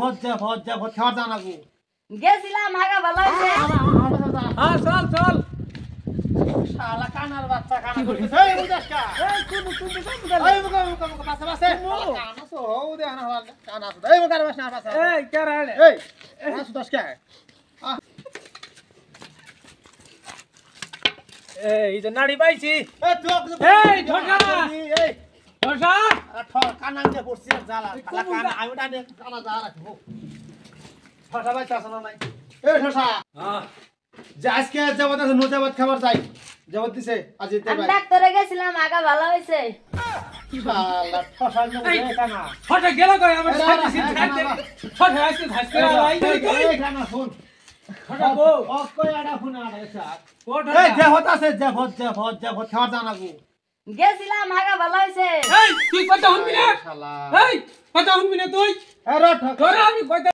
vote খাওয়ার জানা গো গেছিলাম আগা ভালো হইছে হ্যাঁ চল চল শালা কানার বাচ্চা কানা করছিস এই বুঝাসকা এই তুমি এই মুখ পাশে কানা সো হউ দে না কানা সো এই মুখ আর বাস না পাশে এই কে রালে এই কানা সো দশকা এই যে নাড়ি পাইছি এই তুই এই ঠকা এই ঠকা কানা দিয়ে পড়ছিস জ্বালা শালা কানা আমি টানে কানা জ্বালা রাখবো ঠসা ভাই চাস না নাই এই ঠসা হ্যাঁ যে আজকে যাবত আছে নোজাবাদ খাবার যাই যাবত দিছে আজ দিতে আমি ভাই ডাক্তারে গেছিলাম আগা ভালো হইছে শালা ঠসা নে কানা ঠকা গেল কই আমার সাথে খাইতে ঠকা আজকে ধাস করে ভাই এই কানা ফোন ঠকা বো ও কই আডা ফোন আডা স্যার ও ঠকা এই যাবত আছে যাবত খাবার জানা গো গেছিলাম আগা ভালো হইছে এই তুই কথা শুনবি না শালা এই কথা শুনবি না তুই এ রে ঠকা তোরা আমি কথা